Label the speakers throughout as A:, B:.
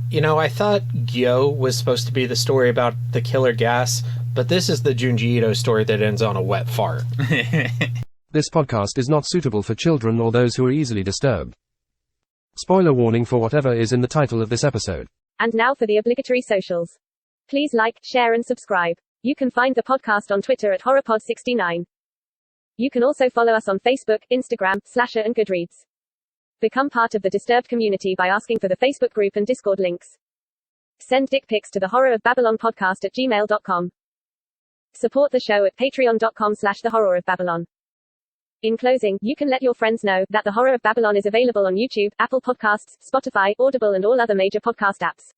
A: I thought Gyo was supposed to be the story about the killer gas, but this is the Junji Ito story that ends on a wet fart.
B: This podcast is not suitable for children or those who are easily disturbed. Spoiler warning for whatever is in the title of this episode.
C: And now for the obligatory socials. Please like, share and subscribe. You can find the podcast on Twitter at HorrorPod69. You can also follow us on Facebook, Instagram, Slasher and Goodreads. Become part of the Disturbed community by asking for the Facebook group and Discord links. Send dick pics to the Horror of Babylon podcast at gmail.com. Support the show at patreon.com/the Horror of Babylon. In closing, you can let your friends know that The Horror of Babylon is available on YouTube, Apple Podcasts, Spotify, Audible and all other major podcast apps.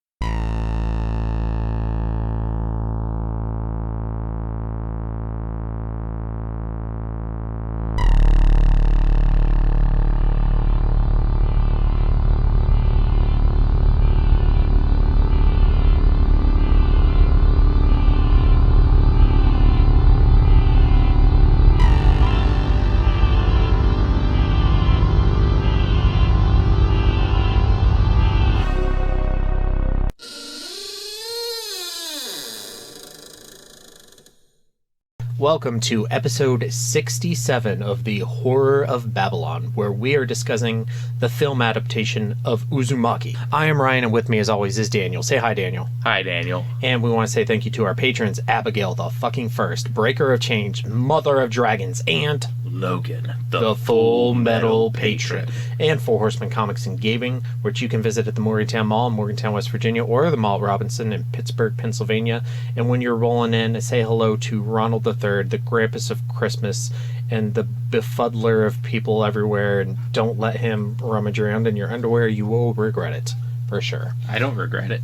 A: Welcome to episode 67 of The Horror of Babylon, where we are discussing the film adaptation of Uzumaki. I am Ryan, and with me as always is Daniel. Say hi, Daniel.
D: Hi, Daniel.
A: And we want to say thank you to our patrons, Abigail, the fucking first, Breaker of Change, Mother of Dragons, and
D: Logan,
A: the Full Metal Patron. And for Horsemen Comics and Gaming, which you can visit at the Morgantown Mall in Morgantown, West Virginia, or the Mall at Robinson in Pittsburgh, Pennsylvania. And when you're rolling in, say hello to Ronald III, the Krampus of Christmas, and the befuddler of people everywhere, and don't let him rummage around in your underwear. You will regret it, for sure.
D: I don't regret it.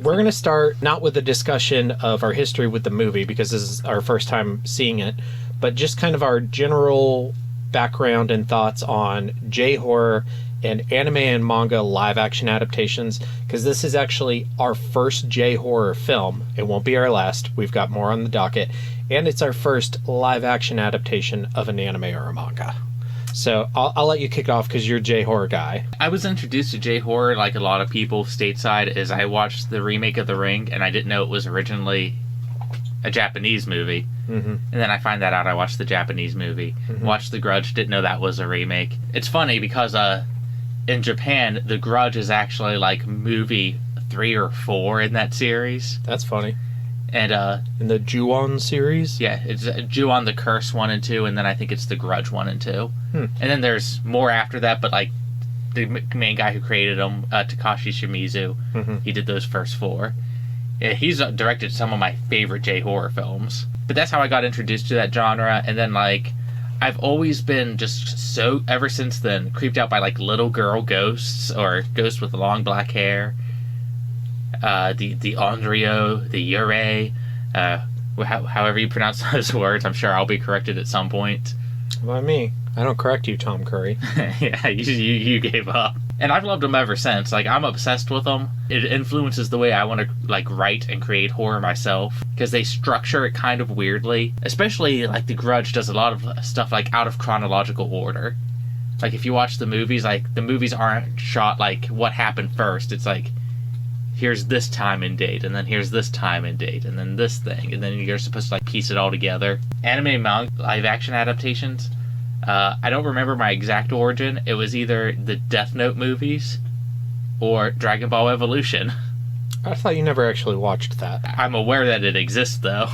A: We're going to start not with a discussion of our history with the movie, because this is our first time seeing it, but just kind of our general background and thoughts on J-horror and anime and manga live-action adaptations, because this is actually our first J-horror film. It won't be our last. We've got more on the docket. And it's our first live-action adaptation of an anime or a manga. So I'll let you kick off because you're a J-horror guy.
D: I was introduced to J-horror, like a lot of people stateside, as I watched the remake of The Ring, and I didn't know it was originally a Japanese movie. Mm-hmm. And then I find that out. I watched the Japanese movie. Mm-hmm. Watched The Grudge, didn't know that was a remake. It's funny because in Japan, The Grudge is actually like movie 3 or 4 in that series.
A: That's funny.
D: And
A: in the Ju-on series?
D: Yeah, it's Ju-on the Curse 1 and 2, and then I think it's The Grudge 1 and 2. And then there's more after that, but like the main guy who created them, Takashi Shimizu, he did those first 4. Yeah, he's directed some of my favorite J-horror films. But that's how I got introduced to that genre, and then like I've always been just so, ever since then, creeped out by like little girl ghosts or ghosts with long black hair. The Andrio, the Yurei, however you pronounce those words. I'm sure I'll be corrected at some point.
A: By me. I don't correct you, Tom Curry.
D: Yeah, you gave up. And I've loved them ever since. Like, I'm obsessed with them. It influences the way I want to, like, write and create horror myself. Because they structure it kind of weirdly. Especially, like, The Grudge does a lot of stuff, like, out of chronological order. Like, if you watch the movies, like, the movies aren't shot, like, what happened first. It's like, here's this time and date, and then here's this time and date, and then this thing, and then you're supposed to like piece it all together. Anime manga live action adaptations, I don't remember my exact origin. It was either the Death Note movies or Dragon Ball Evolution.
A: I thought you never actually watched that.
D: I'm aware that it exists though.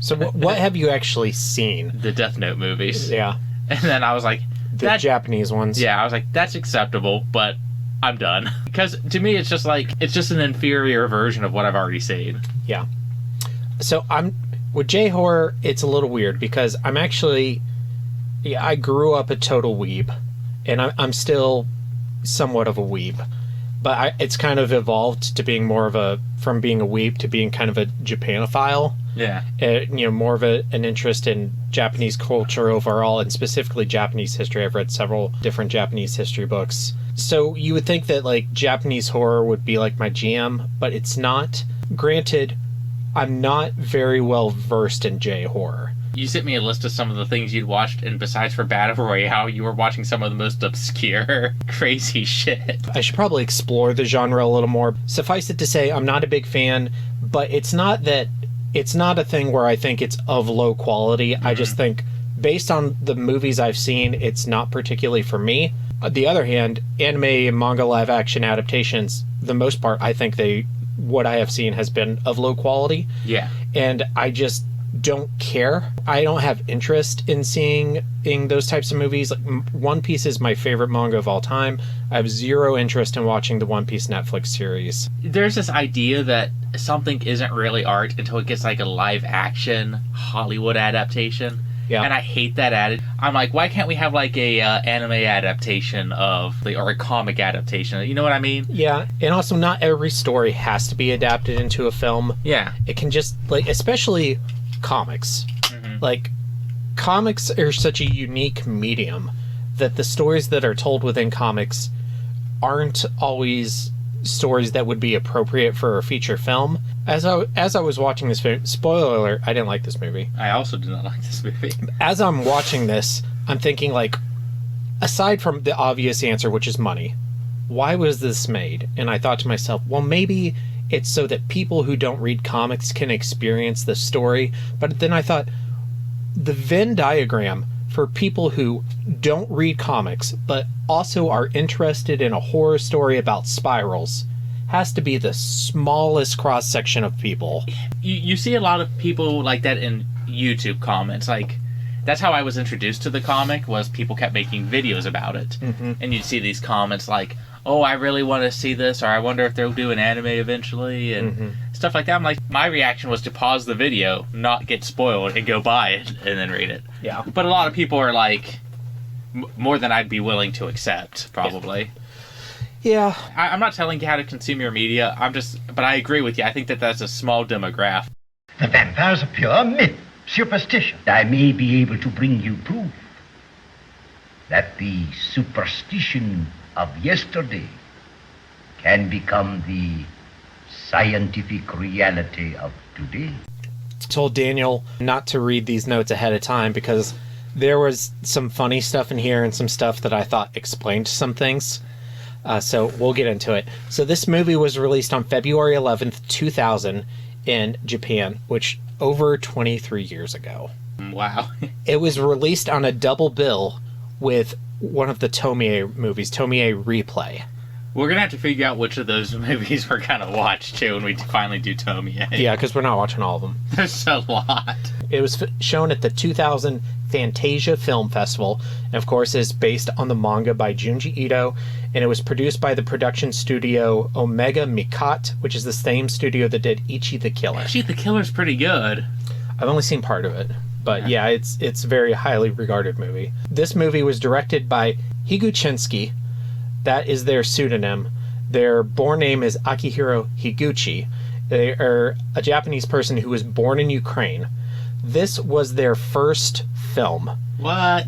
A: So what have you actually seen?
D: The Death Note movies.
A: Yeah.
D: And then I was like,
A: the Japanese ones.
D: Yeah, I was like, that's acceptable, but I'm done. Because to me, it's just like, it's just an inferior version of what I've already seen.
A: Yeah. So with J-horror, it's a little weird because I'm actually, I grew up a total weeb, and I'm still somewhat of a weeb. But it's kind of evolved to being from being a weeb to being kind of a Japanophile.
D: Yeah.
A: More of an interest in Japanese culture overall, and specifically Japanese history. I've read several different Japanese history books. So you would think that like Japanese horror would be like my jam, but it's not. Granted, I'm not very well versed in J-horror.
D: You sent me a list of some of the things you'd watched, and besides for Battle Royale, you were watching some of the most obscure, crazy shit.
A: I should probably explore the genre a little more. Suffice it to say, I'm not a big fan, but it's not a thing where I think it's of low quality. I just think, based on the movies I've seen, it's not particularly for me. On the other hand, anime and manga live-action adaptations, the most part, I think what I have seen has been of low quality.
D: Yeah.
A: And I just don't care. I don't have interest in seeing those types of movies. Like, One Piece is my favorite manga of all time. I have zero interest in watching the One Piece Netflix series.
D: There's this idea that something isn't really art until it gets like a live-action Hollywood adaptation.
A: Yeah.
D: And I hate that attitude. I'm like, why can't we have like a anime adaptation or a comic adaptation? You know what I mean?
A: Yeah, and also not every story has to be adapted into a film.
D: Yeah.
A: It can just, like, especially comics. Like, comics are such a unique medium that the stories that are told within comics aren't always stories that would be appropriate for a feature film. As I was watching this film, spoiler alert, I didn't like this movie.
D: I also did not like this movie.
A: As I'm watching this, I'm thinking, like, aside from the obvious answer, which is money, why was this made? And I thought to myself, well, maybe it's so that people who don't read comics can experience the story. But then I thought, the Venn diagram for people who don't read comics but also are interested in a horror story about spirals has to be the smallest cross-section of people.
D: You see a lot of people like that in YouTube comments. Like, that's how I was introduced to the comic, was people kept making videos about it. And you'd see these comments like, oh, I really want to see this, or I wonder if they'll do an anime eventually, and stuff like that. I'm like, my reaction was to pause the video, not get spoiled, and go buy it, and then read it.
A: Yeah.
D: But a lot of people are like, more than I'd be willing to accept, probably.
A: Yeah.
D: I'm not telling you how to consume your media, but I agree with you. I think that's a small demographic.
E: The vampire's a pure myth, superstition. I may be able to bring you proof that the superstition of yesterday can become the scientific reality of today.
A: Told Daniel not to read these notes ahead of time because there was some funny stuff in here and some stuff that I thought explained some things. So we'll get into it. So this movie was released on February 11th, 2000 in Japan, which over 23 years ago.
D: Wow.
A: It was released on a double bill with one of the Tomie movies, Tomie Replay.
D: We're going to have to figure out which of those movies we're going to watch, too, when we finally do Tomie.
A: Yeah, because we're not watching all of them.
D: There's a lot.
A: It was shown at the 2000 Fantasia Film Festival, and of course is based on the manga by Junji Ito, and it was produced by the production studio Omega Mikat, which is the same studio that did Ichi the Killer.
D: Ichi the Killer's pretty good.
A: I've only seen part of it, but yeah, it's a very highly regarded movie. This movie was directed by Higuchinsky. That is their pseudonym. Their born name is Akihiro Higuchi. They are a Japanese person who was born in Ukraine. This was their first film.
D: What?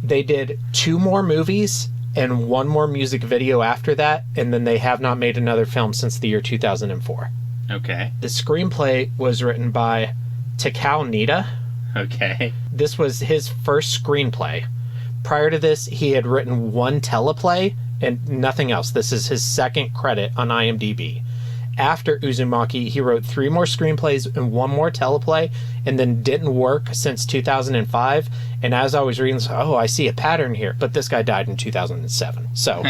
A: They did 2 more movies and 1 more music video after that, and then they have not made another film since the year 2004.
D: Okay.
A: The screenplay was written by Takao Nida.
D: Okay.
A: This was his first screenplay. Prior to this, he had written 1 teleplay and nothing else. This is his second credit on IMDb. After Uzumaki, he wrote 3 more screenplays and 1 more teleplay, and then didn't work since 2005. And as I was reading, I see a pattern here. But this guy died in 2007, so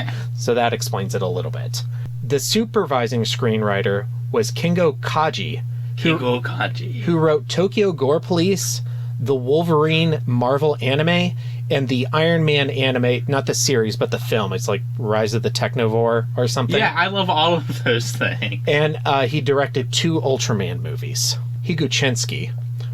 A: that explains it a little bit. The supervising screenwriter was Kingo Kaji, who wrote Tokyo Gore Police, the Wolverine Marvel anime, and the Iron Man anime, not the series, but the film. It's like Rise of the Technovore or something.
D: Yeah, I love all of those things.
A: And he directed 2 Ultraman movies. Higuchinsky,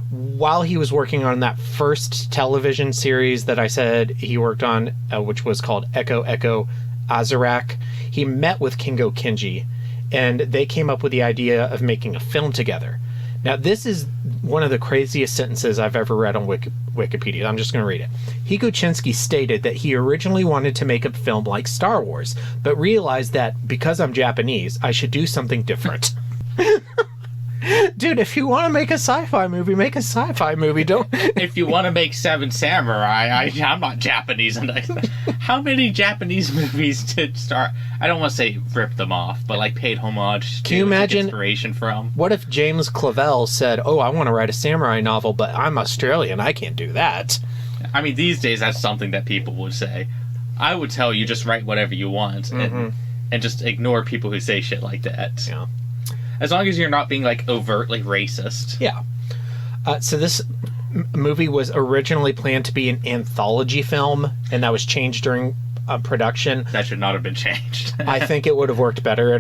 A: while he was working on that first television series that I said he worked on, which was called Echo Echo Azarak, he met with Kingo Kinji, and they came up with the idea of making a film together. Now, this is one of the craziest sentences I've ever read on Wikipedia. I'm just going to read it. Higuchinsky stated that he originally wanted to make a film like Star Wars, but realized that because I'm Japanese, I should do something different. Dude, if you want to make a sci-fi movie, make a sci-fi movie. Don't.
D: If you want to make Seven Samurai, I'm not Japanese. How many Japanese movies did start? I don't want to say rip them off, but like paid homage to,
A: Can you imagine
D: inspiration from.
A: What if James Clavell said, "Oh, I want to write a samurai novel, but I'm Australian. I can't do that."
D: I mean, these days that's something that people would say. I would tell you just write whatever you want and just ignore people who say shit like that.
A: Yeah.
D: As long as you're not being like overtly racist.
A: Yeah. So this movie was originally planned to be an anthology film, and that was changed during production.
D: That should not have been changed.
A: I think it would have worked better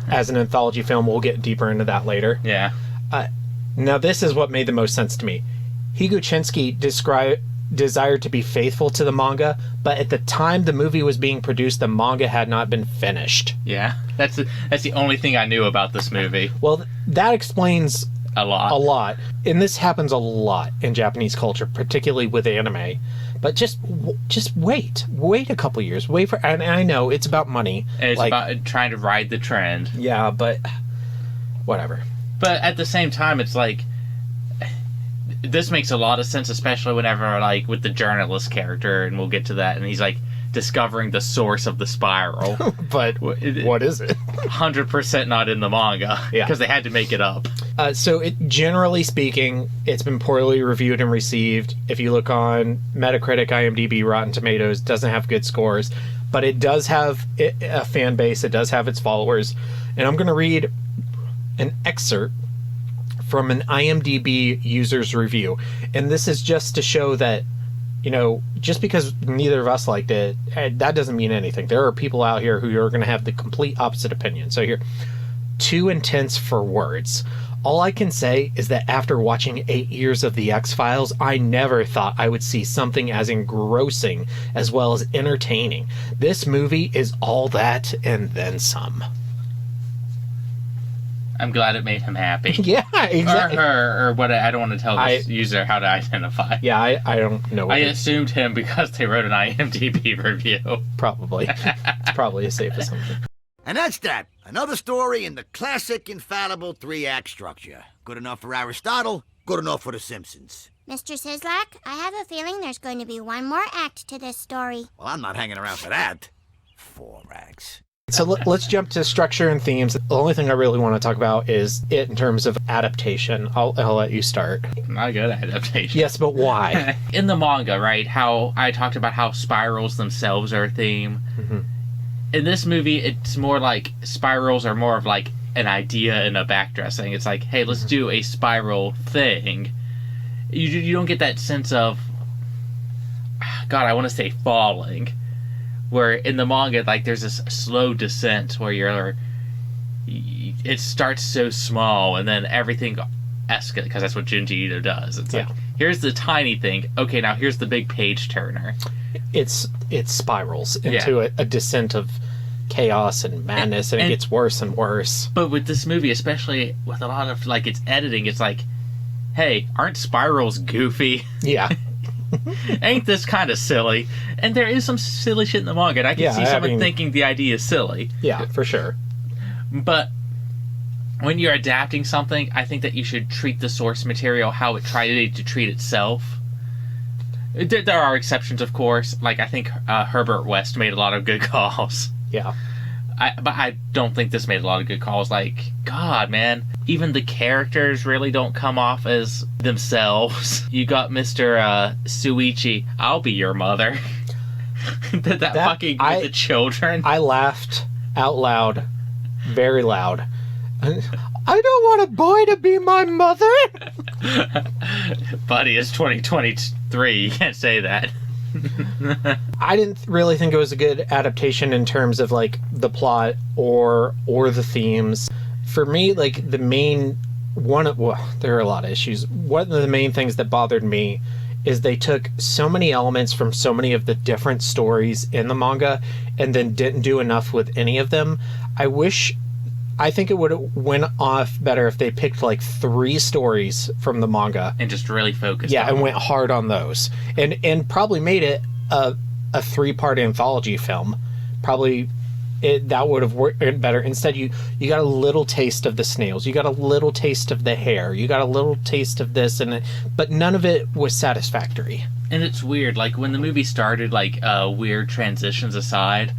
A: as an anthology film. We'll get deeper into that later.
D: Yeah.
A: Now, this is what made the most sense to me. Higuchinsky desired to be faithful to the manga, but at the time the movie was being produced, the manga had not been finished.
D: Yeah. That's the only thing I knew about this movie.
A: Well, that explains
D: a lot.
A: And this happens a lot in Japanese culture, particularly with anime. But just wait a couple years. Wait for, and I know it's about money.
D: And it's about trying to ride the trend.
A: Yeah, but whatever.
D: But at the same time, it's like, this makes a lot of sense, especially whenever, like, with the journalist character, and we'll get to that, and he's, like, discovering the source of the spiral.
A: But what is it?
D: 100% not in the manga.
A: Yeah.
D: Because they had to make it up.
A: So, generally speaking, it's been poorly reviewed and received. If you look on Metacritic, IMDb, Rotten Tomatoes, doesn't have good scores. But it does have a fan base. It does have its followers. And I'm going to read an excerpt from an IMDb user's review. And this is just to show that, you know, just because neither of us liked it, that doesn't mean anything. There are people out here who are going to have the complete opposite opinion. So here, too intense for words. All I can say is that after watching 8 years of The X-Files, I never thought I would see something as engrossing as well as entertaining. This movie is all that and then some.
D: I'm glad it made him happy.
A: Yeah, exactly.
D: Or her, or what, I don't want to tell this user how to identify.
A: Yeah, I don't know.
D: I assumed him because they wrote an IMDb review.
A: Probably. It's probably a safe assumption.
F: And that's that. Another story in the classic, infallible three-act structure. Good enough for Aristotle, good enough for The Simpsons.
G: Mr. Sislak, I have a feeling there's going to be one more act to this story.
F: Well, I'm not hanging around for that. 4 acts.
A: So let's jump to structure and themes. The only thing I really want to talk about is it in terms of adaptation. I'll let you start.
D: Not good adaptation.
A: Yes, but why?
D: In the manga, right, how I talked about how spirals themselves are a theme.
A: Mm-hmm.
D: In this movie, it's more like spirals are more of like an idea and a backdressing. It's like, hey, let's do a spiral thing. You don't get that sense of, God, I want to say falling. Where in the manga, like, there's this slow descent where it starts so small and then everything escalates, because that's what Junji Ito does. It's like, here's the tiny thing. Okay, now here's the big page turner.
A: It spirals into a descent of chaos and madness, and it gets worse and worse.
D: But with this movie, especially with a lot of, like, its editing, it's like, hey, aren't spirals goofy?
A: Yeah.
D: Ain't this kind of silly? And there is some silly shit in the manga, and I can see someone thinking the idea is silly.
A: Yeah, for sure.
D: But when you're adapting something, I think that you should treat the source material how it tried to treat itself. There are exceptions, of course. Like, I think Herbert West made a lot of good calls.
A: Yeah.
D: But I don't think this made a lot of good calls. Like, God, man. Even the characters really don't come off as themselves. You got Mr. Suichi, I'll be your mother. that fucking with the children. I
A: laughed out loud. Very loud. I don't want a boy to be my mother.
D: Buddy, it's 2023. You can't say that.
A: I didn't really think it was a good adaptation in terms of like the plot or the themes. For me, like the main there are a lot of issues. One of the main things that bothered me is they took so many elements from so many of the different stories in the manga and then didn't do enough with any of them. I think it would have went off better if they picked like 3 stories from the manga
D: and just really focused.
A: Yeah, and went hard on those, and probably made it a 3-part anthology film. Probably that would have worked better. Instead, you got a little taste of the snails, you got a little taste of the hair, you got a little taste of this, but none of it was satisfactory.
D: And it's weird, like, when the movie started, like, weird transitions aside,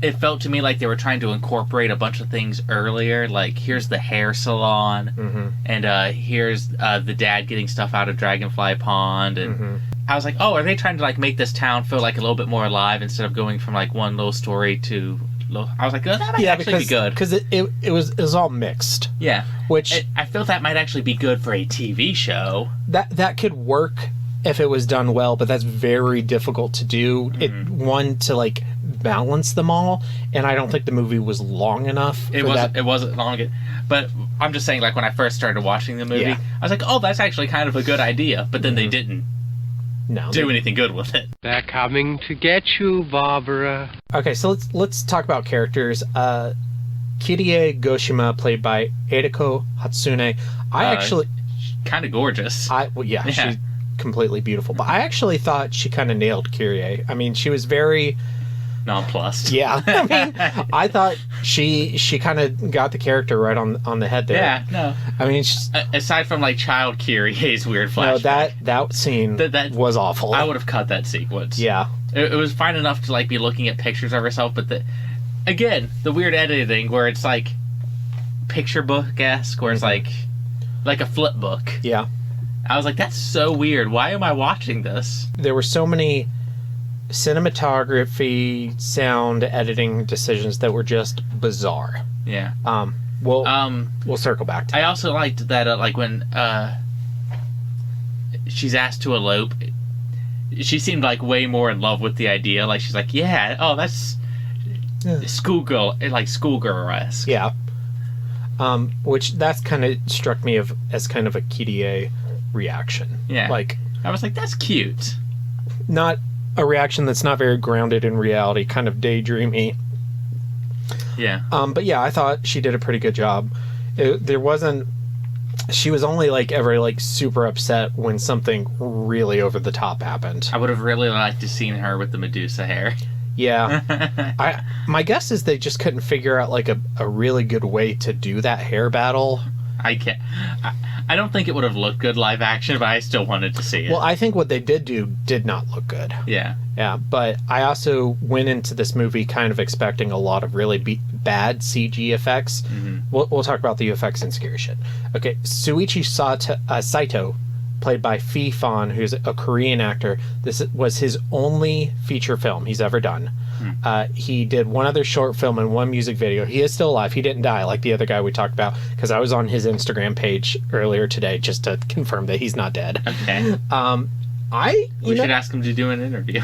D: it felt to me like they were trying to incorporate a bunch of things earlier, like, here's the hair salon, and here's the dad getting stuff out of Dragonfly Pond, and I was like, oh, are they trying to, like, make this town feel, like, a little bit more alive instead of going from, like, one little story to... I was like, oh, that might actually be good.
A: Because it was all mixed.
D: Yeah.
A: Which...
D: I felt that might actually be good for a TV show.
A: That could work if it was done well, but that's very difficult to do. To, like, balance them all, and I don't think the movie was long enough.
D: It wasn't long, but I'm just saying, like, when I first started watching the movie, I was like, oh, that's actually kind of a good idea, but then they didn't do anything good with it.
H: They're coming to get you, Barbara.
A: Okay, so let's talk about characters. Kirie Goshima, played by Eriko Hatsune. I actually...
D: kind of gorgeous.
A: She's completely beautiful, but I actually thought she kind of nailed Kirie. I mean, she was very...
D: nonplussed.
A: Yeah, I mean, I thought she kind of got the character right on the head there.
D: Yeah, no.
A: I mean,
D: aside from, like, child Kirie's weird flashback.
A: No, that scene was awful.
D: I would have cut that sequence.
A: Yeah.
D: It was fine enough to, like, be looking at pictures of herself, but again, the weird editing where it's, like, picture book-esque, where it's, like a flip book.
A: Yeah.
D: I was like, that's so weird. Why am I watching this?
A: There were so many cinematography, sound, editing decisions that were just bizarre.
D: Yeah.
A: We'll circle back to that.
D: I also liked that, like, when she's asked to elope, she seemed, like, way more in love with the idea. Like, she's like, yeah, oh, that's schoolgirl-esque.
A: Yeah. Which that's kind of struck me as kind of a Kirie reaction.
D: Yeah.
A: Like,
D: I was like, that's cute.
A: Not a reaction that's not very grounded in reality, kind of daydreamy.
D: Yeah.
A: But yeah, I thought she did a pretty good job. She was only, like, ever, like, super upset when something really over the top happened.
D: I would have really liked to seen her with the Medusa hair.
A: Yeah. My guess is they just couldn't figure out, like, a really good way to do that hair battle.
D: I don't think it would have looked good live action, but I still wanted to see it. Well,
A: I think what they did do did not look good.
D: Yeah.
A: Yeah, but I also went into this movie kind of expecting a lot of really bad CG effects. We'll talk about the effects and scary shit. Okay, Suichi Saito, played by Fi Fan, who's a Korean actor. This was his only feature film he's ever done. He did one other short film and one music video. He is still alive. He didn't die like the other guy we talked about, because I was on his Instagram page earlier today just to confirm that he's not dead.
D: Okay. We should ask him to do an interview.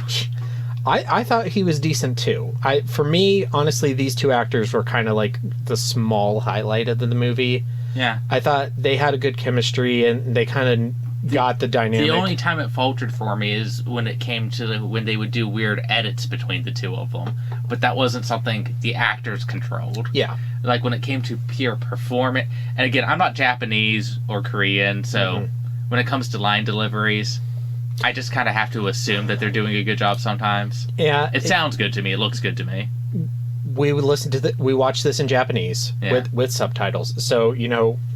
A: I thought he was decent too. For me, honestly, these two actors were kind of like the small highlight of the movie.
D: Yeah.
A: I thought they had a good chemistry and they kind of got the dynamic.
D: The only time it faltered for me is when it came to when they would do weird edits between the two of them. But that wasn't something the actors controlled.
A: Yeah.
D: Like when it came to pure performance. And again, I'm not Japanese or Korean, so when it comes to line deliveries, I just kind of have to assume that they're doing a good job sometimes.
A: Yeah.
D: It sounds good to me. It looks good to me.
A: We would we watch this in Japanese with subtitles. So,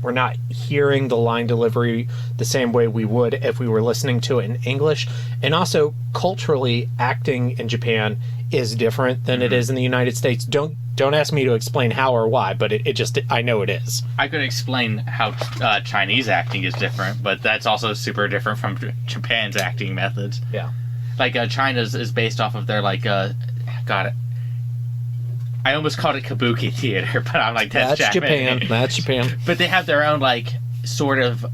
A: we're not hearing the line delivery the same way we would if we were listening to it in English. And also, culturally, acting in Japan is different than it is in the United States. Don't ask me to explain how or why, but it just, I know it is.
D: I could explain how Chinese acting is different, but that's also super different from Japan's acting methods.
A: Yeah.
D: Like, China's is based off of their, like, I almost called it kabuki theater, but I'm like, that's
A: Japan. That's Japan.
D: But they have their own, like, sort of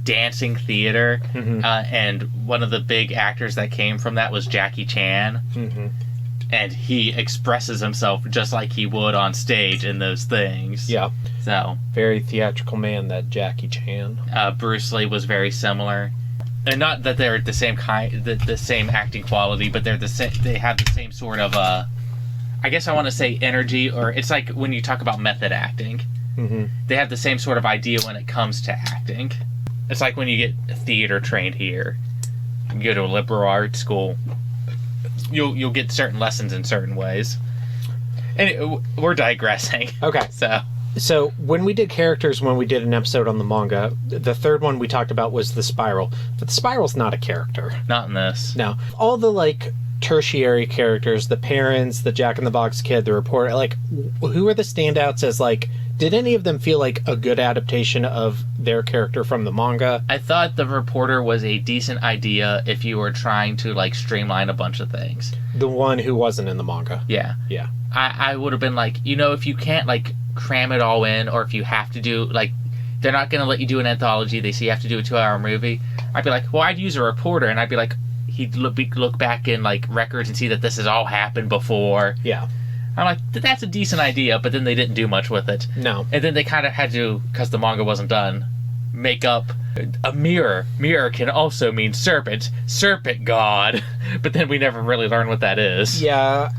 D: dancing theater, and one of the big actors that came from that was Jackie Chan, and he expresses himself just like he would on stage in those things.
A: Yeah.
D: So.
A: Very theatrical man, that Jackie Chan.
D: Bruce Lee was very similar. And not that they're the same the same acting quality, but they have the same sort of, I guess I want to say energy, or it's like when you talk about method acting. They have the same sort of idea when it comes to acting. It's like when you get theater trained here. You go to a liberal arts school, you'll get certain lessons in certain ways. And we're digressing.
A: Okay. So when we did characters, when we did an episode on the manga, the third one we talked about was the Spiral. But the Spiral's not a character.
D: Not in this.
A: No. All the, like, tertiary characters, the parents, the Jack-in-the-Box kid, the reporter, like, who are the standouts as, like, did any of them feel like a good adaptation of their character from the manga?
D: I thought the reporter was a decent idea if you were trying to, like, streamline a bunch of things.
A: The one who wasn't in the manga.
D: Yeah.
A: Yeah.
D: I would have been like, if you can't, like, cram it all in, or if you have to do, like, they're not going to let you do an anthology, they say you have to do a 2-hour movie, I'd be like, well, I'd use a reporter, and I'd be like, he'd look back in, like, records and see that this has all happened before.
A: Yeah.
D: I'm like, that's a decent idea, but then they didn't do much with it.
A: No.
D: And then they kind of had to, because the manga wasn't done, make up a mirror. Mirror can also mean serpent god. But then we never really learn what that is.
A: Yeah,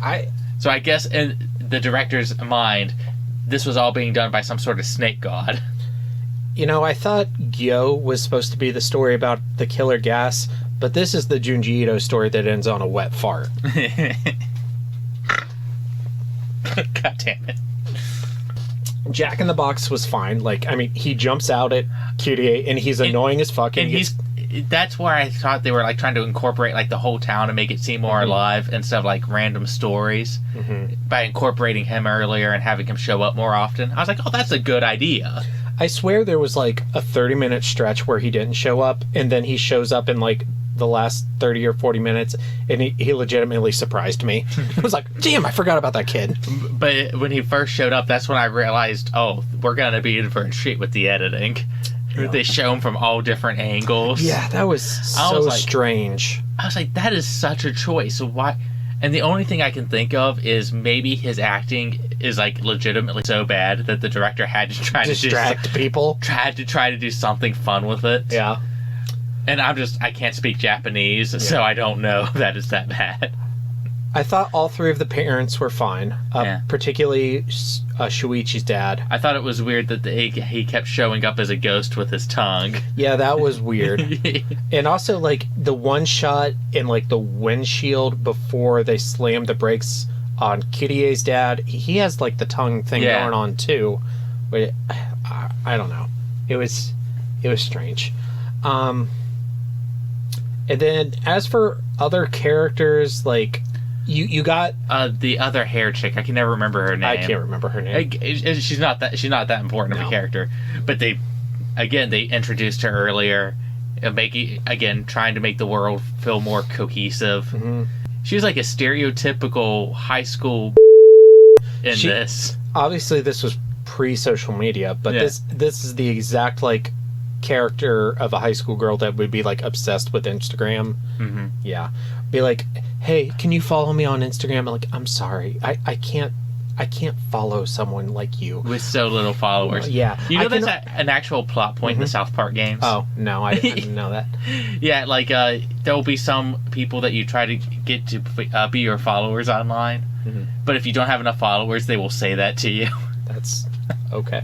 D: So I guess in the director's mind, this was all being done by some sort of snake god.
A: I thought Gyo was supposed to be the story about the killer gas, but this is the Junji Ito story that ends on a wet fart.
D: God damn it.
A: Jack in the Box was fine. Like, I mean, he jumps out at Kyrie, and he's annoying as fuck.
D: And that's where I thought they were, like, trying to incorporate, like, the whole town and make it seem more alive instead of, like, random stories by incorporating him earlier and having him show up more often. I was like, oh, that's a good idea.
A: I swear there was, like, a 30-minute stretch where he didn't show up, and then he shows up in, like, the last 30 or 40 minutes, and he legitimately surprised me. I was like, damn, I forgot about that kid.
D: But when he first showed up, that's when I realized, oh, we're going to be in for a treat with the editing. Yeah. They show him from all different angles.
A: Yeah, that was so strange.
D: I was like, that is such a choice. So why? And the only thing I can think of is maybe his acting is, like, legitimately so bad that the director had to try
A: distract people.
D: Tried to try to do something fun with it.
A: Yeah.
D: And I can't speak Japanese, so I don't know that it's that bad.
A: I thought all three of the parents were fine, particularly Shuichi's dad.
D: I thought it was weird that he kept showing up as a ghost with his tongue.
A: Yeah, that was weird. And also, like, the one shot in, like, the windshield before they slammed the brakes on Kirie's dad, he has, like, the tongue thing going on, too. But I don't know. It was strange. And then, as for other characters, like, you got
D: the other hair chick. I can never remember her name.
A: I can't remember her name.
D: She's not that important of a character. But they introduced her earlier, trying to make the world feel more cohesive. Mm-hmm. She was like a stereotypical high school in this.
A: Obviously, this was pre-social media, but this is the exact, like, character of a high school girl that would be, like, obsessed with Instagram. Mm-hmm. Yeah, be like, hey, can you follow me on Instagram? I'm like, I'm sorry, I can't follow someone like you
D: with so little followers.
A: Yeah,
D: that's an actual plot point in the South Park games.
A: Oh no, I didn't know that.
D: Yeah, like there will be some people that you try to get to be your followers online, but if you don't have enough followers, they will say that to you.
A: That's okay.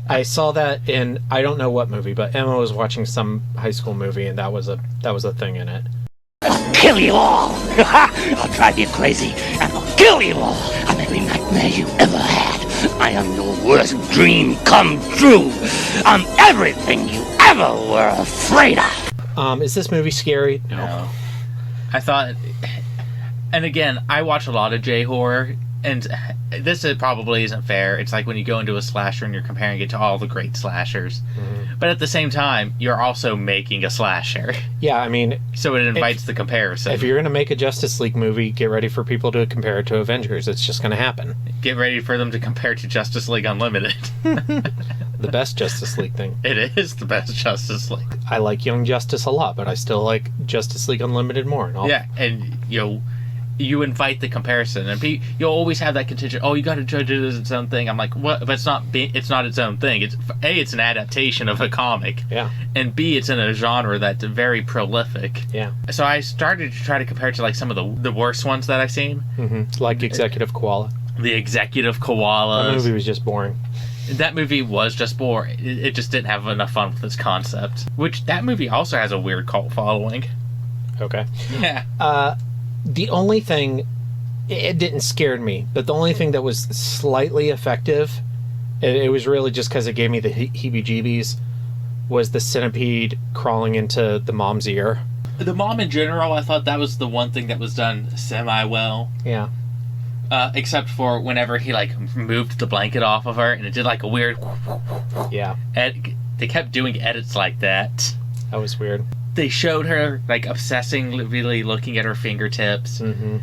A: I saw that in, I don't know what movie, but Emma was watching some high school movie, and that was a thing in it.
I: I'll kill you all! I'll drive you crazy, and I'll kill you all! I'm every nightmare you ever had. I am your worst dream come true. I'm everything you ever were afraid of.
A: Is this movie scary?
D: No. I thought, and again, I watch a lot of J-horror, and this probably isn't fair. It's like when you go into a slasher and you're comparing it to all the great slashers. Mm-hmm. But at the same time, you're also making a slasher.
A: Yeah, I mean...
D: So it invites the comparison.
A: If you're going to make a Justice League movie, get ready for people to compare it to Avengers. It's just going to happen.
D: Get ready for them to compare it to Justice League Unlimited.
A: The best Justice League thing.
D: It is the best Justice League.
A: I like Young Justice a lot, but I still like Justice League Unlimited more.
D: And you invite the comparison, and you'll always have that contingent. Oh, you got to judge it as its own thing. I'm like, what? But it's not its own thing. It's it's an adaptation of a comic.
A: Yeah.
D: And B, it's in a genre that's very prolific.
A: Yeah.
D: So I started to try to compare it to, like, some of the worst ones that I've seen.
A: Mm-hmm. Like Executive Koala.
D: The Executive Koala.
A: That movie was just boring.
D: That movie was just boring. It just didn't have enough fun with its concept. Which, that movie also has a weird cult following.
A: Okay.
D: Yeah.
A: The only thing it didn't scare me, but the only thing that was slightly effective, it was really just because it gave me the heebie-jeebies, was the centipede crawling into the mom's ear.
D: The mom in general, I thought that was the one thing that was done semi-well.
A: Yeah.
D: Except for whenever he, like, moved the blanket off of her, and it did, like, a weird...
A: Yeah.
D: They kept doing edits like that.
A: That was weird.
D: They showed her, like, obsessing, really looking at her fingertips.
A: Mm-hmm.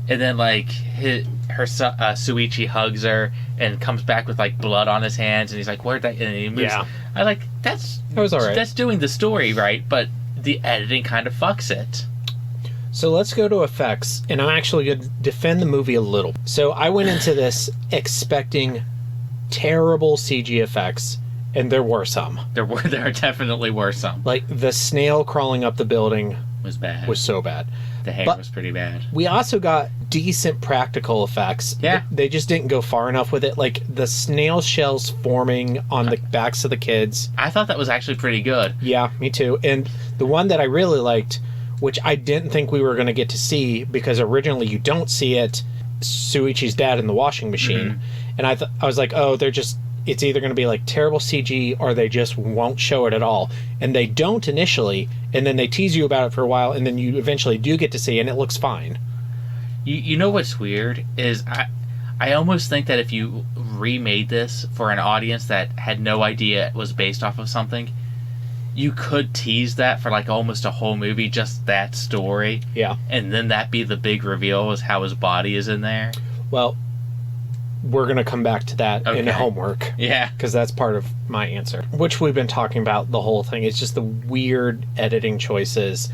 D: And then, like, Suichi hugs her and comes back with, like, blood on his hands, and he's like, where'd that... And he moves.
A: Yeah.
D: I like, that
A: was all right.
D: That's doing the story right, but the editing kind of fucks it.
A: So let's go to effects, and I'm actually going to defend the movie a little. So I went into this expecting terrible CG effects, and there were some.
D: There definitely were some.
A: Like, the snail crawling up the building
D: was bad.
A: Was so bad.
D: The hair was pretty bad.
A: We also got decent practical effects.
D: Yeah.
A: They just didn't go far enough with it. Like, the snail shells forming on the backs of the kids.
D: I thought that was actually pretty good.
A: Yeah, me too. And the one that I really liked, which I didn't think we were going to get to see, because originally you don't see it, Suichi's dad in the washing machine. Mm-hmm. And I was like, oh, it's either going to be like terrible CG or they just won't show it at all. And they don't initially, and then they tease you about it for a while, and then you eventually do get to see, and it looks fine.
D: You know what's weird is I almost think that if you remade this for an audience that had no idea it was based off of something, you could tease that for like almost a whole movie, just that story.
A: Yeah.
D: And then that be the big reveal is how his body is in there.
A: Well, we're going to come back to that in homework.
D: Yeah.
A: Because that's part of my answer, which we've been talking about the whole thing. It's just the weird editing choices,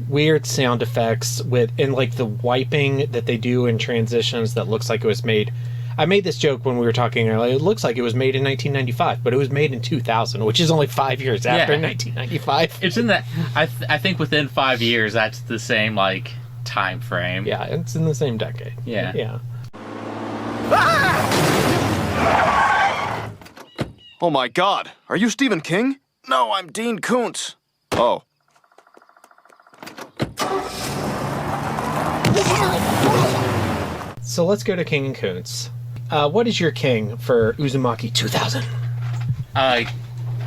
A: weird sound effects and like the wiping that they do in transitions that looks like it was made. I made this joke when we were talking earlier. It looks like it was made in 1995, but it was made in 2000, which is only 5 years after 1995.
D: It's in that. I think within 5 years, that's the same like time frame.
A: Yeah, it's in the same decade.
D: Yeah.
A: Yeah.
J: Oh my God! Are you Stephen King? No, I'm Dean Koontz. Oh.
A: So let's go to King and Koontz. What is your king for Uzumaki 2000?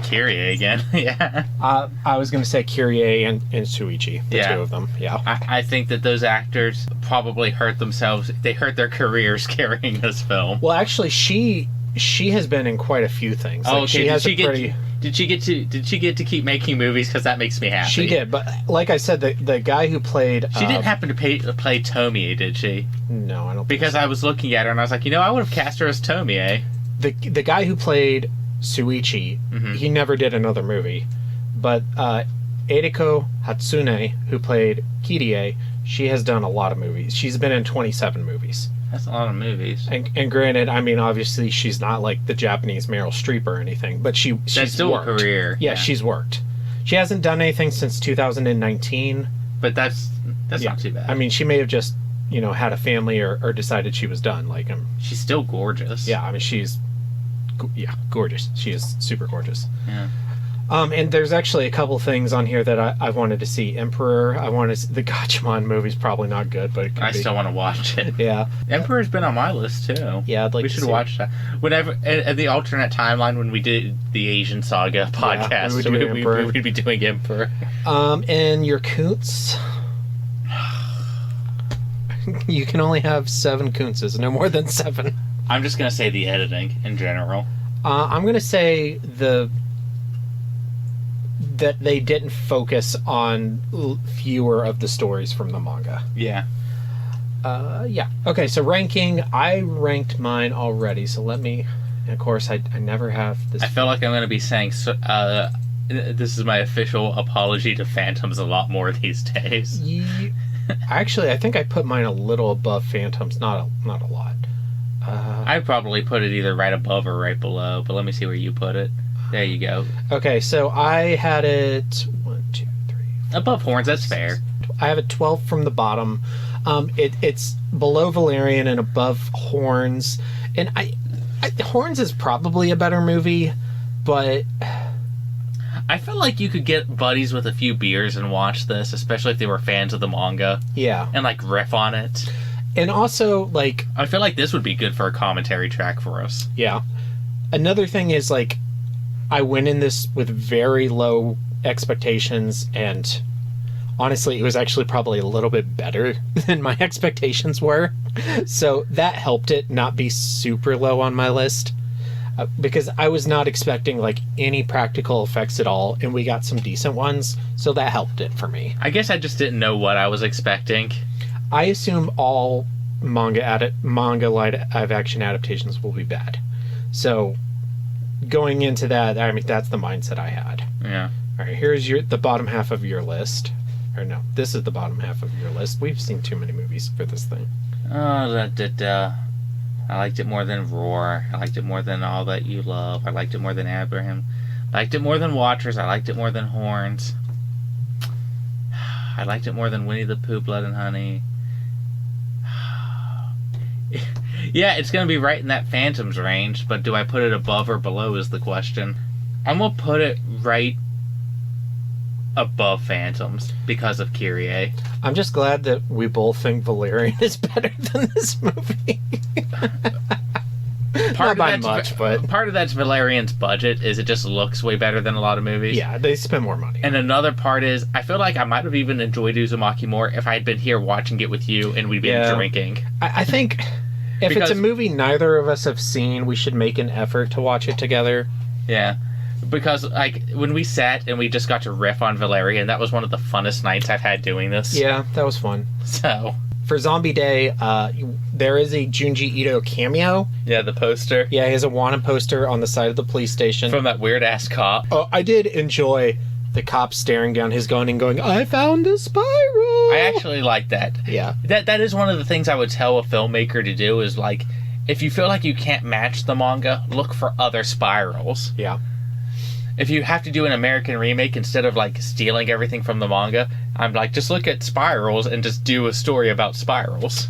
D: Kirie again. Yeah.
A: I was going to say Kirie and Suichi, the two of them. Yeah.
D: I think that those actors probably hurt themselves. They hurt their careers carrying this film.
A: Well, actually, she has been in quite a few things.
D: Like, Did she get to keep making movies? Because that makes me happy.
A: She did, but like I said, the guy who played...
D: She didn't happen to play Tomie, did she?
A: No, I don't
D: Because I was looking at her and I was like, I would have cast her as Tomie.
A: The guy who played Suichi, he never did another movie. But Eriko Hatsune, who played Kirie, she has done a lot of movies. She's been in 27 movies.
D: That's a lot of movies.
A: And granted, I mean, obviously, she's not like the Japanese Meryl Streep or anything, but she's
D: still
A: worked.
D: A career.
A: Yeah, she's worked. She hasn't done anything since 2019.
D: But that's not too bad.
A: I mean, she may have just, had a family or decided she was done. Like,
D: she's still gorgeous.
A: Yeah, I mean, she's gorgeous. She is super gorgeous.
D: Yeah.
A: And there's actually a couple things on here that I wanted to see. Emperor, the Gatchaman movie's probably not good, but
D: I still want to watch it.
A: Yeah.
D: Emperor's been on my list too.
A: Yeah, I'd like
D: we
A: to
D: should
A: see
D: watch that. Whenever at the alternate timeline when we did the Asian Saga podcast, we'd be doing Emperor.
A: And your Koontz. You can only have 7 Koontzes, no more than 7.
D: I'm just gonna say the editing in general.
A: I'm gonna say that they didn't focus on fewer of the stories from the manga.
D: Yeah.
A: Yeah. Okay, so ranking. I ranked mine already, so let me... And of course, I never have this...
D: I feel like I'm going to be saying... this is my official apology to Phantoms a lot more these days.
A: Actually, I think I put mine a little above Phantoms, not a lot.
D: I'd probably put it either right above or right below, but let me see where you put it. There you go.
A: Okay, so I had it 1, 2, 3, 4,
D: above Horns. That's fair.
A: I have it 12 from the bottom. It's below Valerian and above Horns, and Horns is probably a better movie, but
D: I feel like you could get buddies with a few beers and watch this, especially if they were fans of the manga.
A: Yeah,
D: and like riff on it.
A: And also, like...
D: I feel like this would be good for a commentary track for us.
A: Yeah. Another thing is, like, I went in this with very low expectations, and honestly, it was actually probably a little bit better than my expectations were. So that helped it not be super low on my list. Because I was not expecting, like, any practical effects at all, and we got some decent ones, so that helped it for me.
D: I guess I just didn't know what I was expecting.
A: I assume all manga live-action adaptations will be bad. So, going into that, I mean, that's the mindset I had.
D: Yeah.
A: All right, here's the bottom half of your list. Or no, this is the bottom half of your list. We've seen too many movies for this thing.
D: I liked it more than Roar. I liked it more than All That You Love. I liked it more than Abraham. I liked it more than Watchers. I liked it more than Horns. I liked it more than Winnie the Pooh, Blood and Honey. Yeah, it's going to be right in that Phantoms range, but do I put it above or below is the question. I'm going to put it right above Phantoms because of Kyrie.
A: I'm just glad that we both think Valerian is better than this movie. Not by much, but...
D: Part of that's Valerian's budget, is it just looks way better than a lot of movies.
A: Yeah, they spend more money.
D: And another part is, I feel like I might have even enjoyed Uzumaki more if I had been here watching it with you and we'd been drinking.
A: I think if it's a movie neither of us have seen, we should make an effort to watch it together.
D: Yeah. Because, like, when we sat and we just got to riff on Valerian, that was one of the funnest nights I've had doing this.
A: Yeah, that was fun.
D: So...
A: For Zombie Day, there is a Junji Ito cameo.
D: Yeah, the poster.
A: Yeah, he has a wanted poster on the side of the police station.
D: From that weird-ass cop.
A: Oh, I did enjoy the cop staring down his gun and going, I found a spiral!
D: I actually like that.
A: Yeah.
D: That is one of the things I would tell a filmmaker to do is, like, if you feel like you can't match the manga, look for other spirals.
A: Yeah.
D: If you have to do an American remake instead of, like, stealing everything from the manga, I'm like, just look at spirals and just do a story about spirals.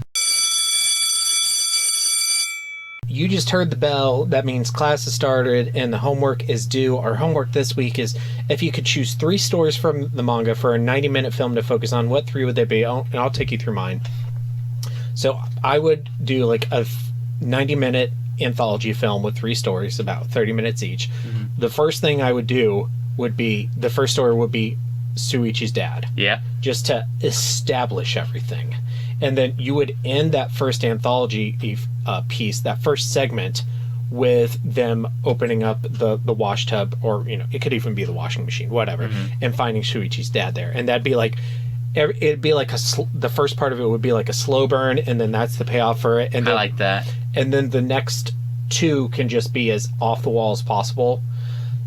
A: You just heard the bell. That means class has started and the homework is due. Our homework this week is if you could choose 3 stories from the manga for a 90-minute film to focus on, what 3 would they be? And I'll take you through mine. So I would do, like, a 90-minute anthology film with 3 stories, about 30 minutes each. Mm-hmm. The first thing I would do would be, the first story would be Shuichi's dad.
D: Yeah.
A: Just to establish everything. And then you would end that first anthology piece, that first segment, with them opening up the wash tub, or, you know, it could even be the washing machine, whatever, and finding Shuichi's dad there. And that'd be like, it'd be like the first part of it would be like a slow burn, and then that's the payoff for it. And then,
D: I like that.
A: And then the next 2 can just be as off the wall as possible.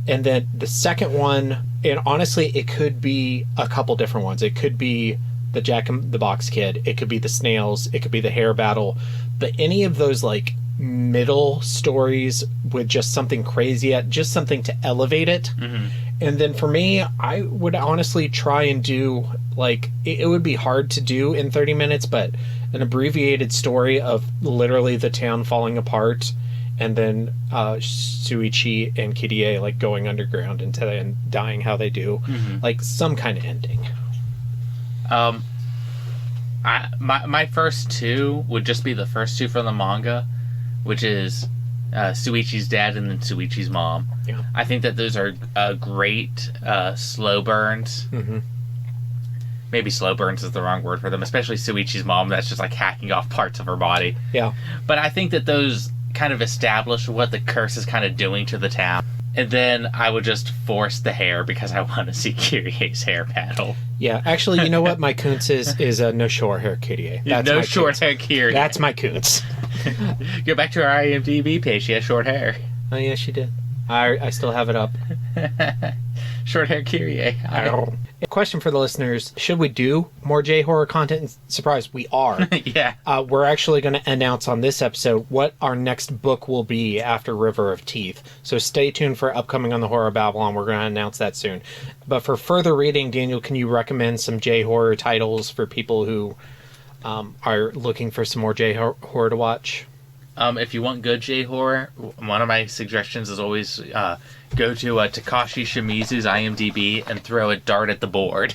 A: And then the second one, and honestly, it could be a couple different ones. It could be the Jack in the Box Kid. It could be the snails. It could be the hair battle. But any of those, like, middle stories with just something crazy, just something to elevate it. Mm-hmm. And then for me, I would honestly try and do, like, it would be hard to do in 30 minutes, but an abbreviated story of literally the town falling apart, and then Shuichi and Kirie, like, going underground and dying how they do. Mm-hmm. Like, some kind of ending.
D: My first 2 would just be the first 2 from the manga, which is Shuichi's dad and then Shuichi's mom. Yeah. I think that those are great slow burns. Mm-hmm. Maybe slow burns is the wrong word for them, especially Shuichi's mom, that's just like hacking off parts of her body.
A: Yeah.
D: But I think that those kind of establish what the curse is kind of doing to the town. And then I would just force the hair because I want to see Kirie's hair battle.
A: Yeah, actually, you know what my Koontz is no short hair Kirie.
D: That's no short hair Kirie.
A: That's my Koontz.
D: Go back to our IMDb page. She has short hair.
A: Oh, yeah, she did. I still have it up.
D: Short hair Kyrie.
A: A question for the listeners. Should we do more J-horror content? Surprise, we are.
D: Yeah.
A: We're actually going to announce on this episode what our next book will be after River of Teeth. So stay tuned for upcoming on the Horror Babylon. We're going to announce that soon. But for further reading, Daniel, can you recommend some J-horror titles for people who are looking for some more J-horror to watch?
D: If you want good J-horror, one of my suggestions is always go to Takashi Shimizu's IMDb and throw a dart at the board.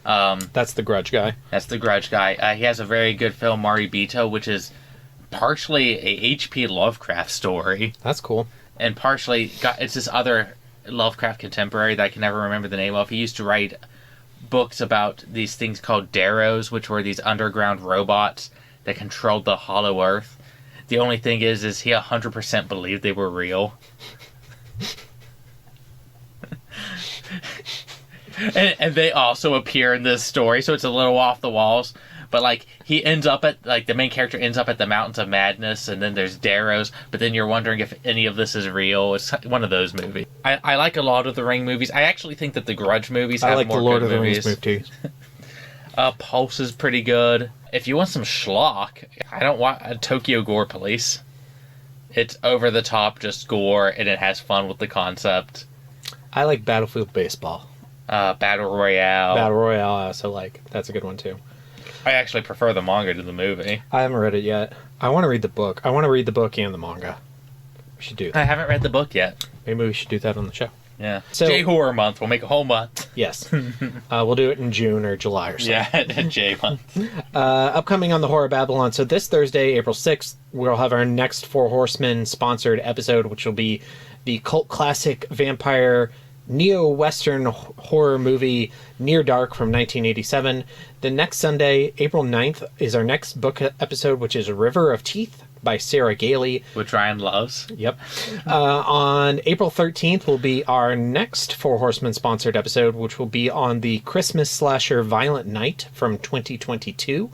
A: That's the Grudge guy.
D: That's the Grudge guy. He has a very good film, Maribito, which is partially a H.P. Lovecraft story.
A: That's cool.
D: And partially, it's this other Lovecraft contemporary that I can never remember the name of. He used to write books about these things called Darrows, which were these underground robots that controlled the Hollow Earth. The only thing is he 100% believed they were real. and they also appear in this story, so it's a little off the walls. But, like, he ends up at, like, the main character ends up at the Mountains of Madness, and then there's Darrows, but then you're wondering if any of this is real. It's one of those movies. I like a lot of the Ring movies. I actually think that the Grudge movies have more good movies. I like the Lord of the Rings movies. Pulse is pretty good. If you want some schlock, I don't want Tokyo Gore Police. It's over the top, just gore, and it has fun with the concept.
A: I like Battlefield Baseball.
D: Battle Royale.
A: Battle Royale, I also like. That's a good one, too.
D: I actually prefer the manga to the movie.
A: I haven't read it yet. I want to read the book. I want to read the book and the manga. We should do that.
D: I haven't read the book yet.
A: Maybe we should do that on the show.
D: Yeah. So, J-Horror Month. We'll make a whole month.
A: Yes. We'll do it in June or July or something.
D: Yeah, J-Month.
A: Upcoming on the Horror of Babylon. So this Thursday, April 6th, we'll have our next Four Horsemen sponsored episode, which will be the cult classic vampire neo-Western horror movie Near Dark from 1987. The next Sunday, April 9th, is our next book episode, which is River of Teeth by Sarah Gailey.
D: Which Ryan loves.
A: Yep. On April 13th will be our next Four Horsemen sponsored episode, which will be on the Christmas slasher Violent Night from 2022.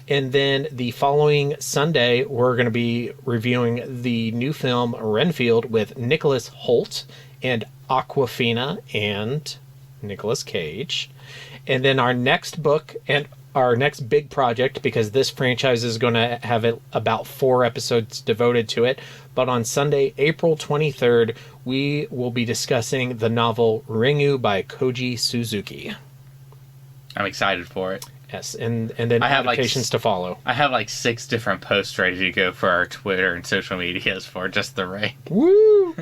A: And then the following Sunday, we're going to be reviewing the new film Renfield with Nicholas Hoult and Aquafina and Nicolas Cage. And then our next book and our next big project, because this franchise is going to have about 4 episodes devoted to it. But on Sunday, April 23rd, we will be discussing the novel Ringu by Koji Suzuki.
D: I'm excited for it.
A: Yes, and then adaptations to follow.
D: I have like 6 different posts ready to go for our Twitter and social medias for just the Ring.
A: Woo!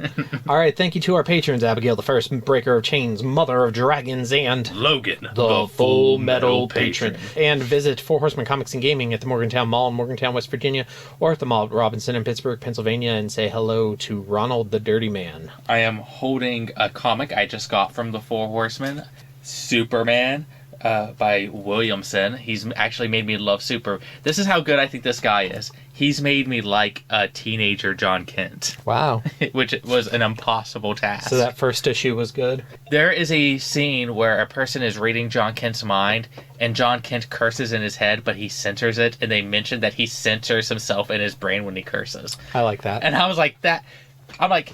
A: All right, thank you to our patrons, Abigail, the First, Breaker of Chains, Mother of Dragons, and
D: Logan,
A: the Full Metal Patron. And visit Four Horsemen Comics and Gaming at the Morgantown Mall in Morgantown, West Virginia, or at the Mall at Robinson in Pittsburgh, Pennsylvania, and say hello to Ronald the Dirty Man.
D: I am holding a comic I just got from the Four Horsemen, Superman, by Williamson. He's actually made me love This is how good I think this guy is. He's made me like a teenager John Kent.
A: Wow.
D: Which was an impossible task.
A: So that first issue was good?
D: There is a scene where a person is reading John Kent's mind, and John Kent curses in his head, but he censors it, and they mention that he censors himself in his brain when he curses.
A: I like that.
D: And I was like,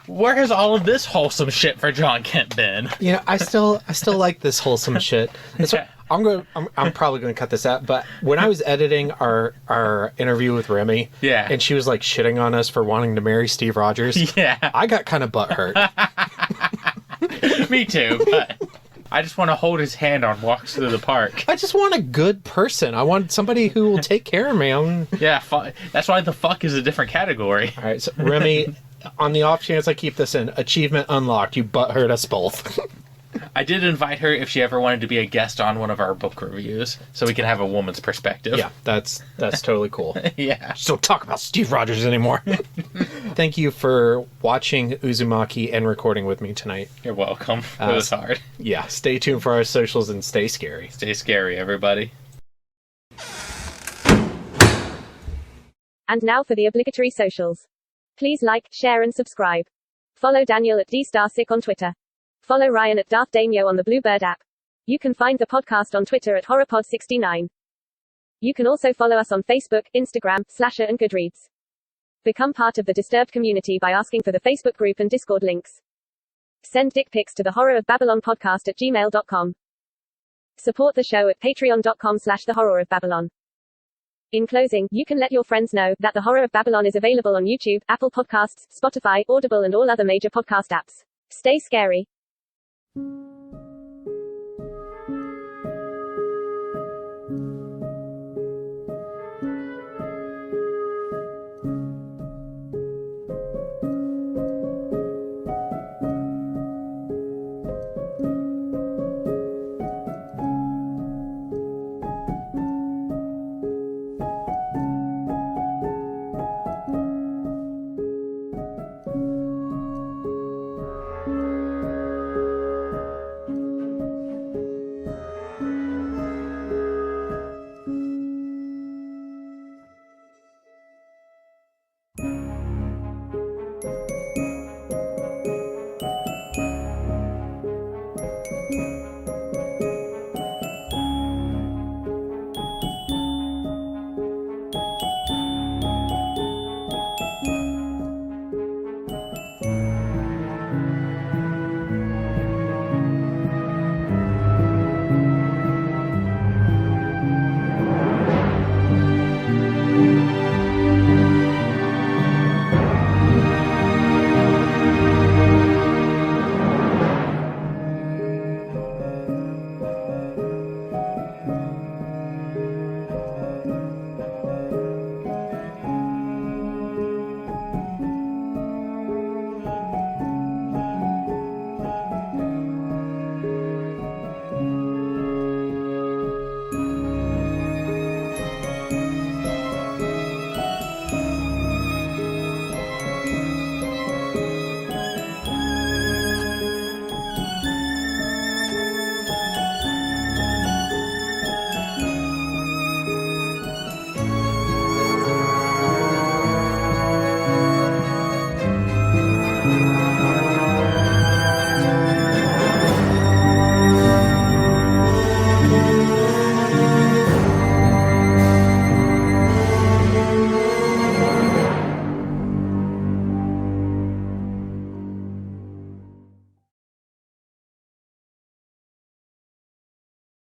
D: where has all of this wholesome shit for John Kent been?
A: You know, I still like this wholesome shit. That's what, I'm probably going to cut this out, but when I was editing our interview with Remy,
D: yeah,
A: and she was like shitting on us for wanting to marry Steve Rogers,
D: yeah,
A: I got kind of butthurt.
D: Me too, but I just want to hold his hand on walks through the park.
A: I just want a good person. I want somebody who will take care of me.
D: Yeah, that's why the fuck is a different category.
A: All right, so Remy, on the off chance I keep this in, achievement unlocked. You butthurt us both.
D: I did invite her if she ever wanted to be a guest on one of our book reviews, so we can have a woman's perspective.
A: Yeah, that's totally cool.
D: Yeah.
A: Just don't talk about Steve Rogers anymore. Thank you for watching Uzumaki and recording with me tonight.
D: You're welcome. It was hard.
A: Yeah, stay tuned for our socials and stay scary.
D: Stay scary, everybody.
C: And now for the obligatory socials. Please like, share and subscribe. Follow Daniel at DStarSick on Twitter. Follow Ryan at Darth Damio on the Bluebird app. You can find the podcast on Twitter at HorrorPod69. You can also follow us on Facebook, Instagram, Slasher and Goodreads. Become part of the Disturbed community by asking for the Facebook group and Discord links. Send dick pics to the Horror of Babylon podcast at gmail.com. Support the show at patreon.com/the Horror of Babylon. In closing, you can let your friends know that The Horror of Babylon is available on YouTube, Apple Podcasts, Spotify, Audible and all other major podcast apps. Stay scary.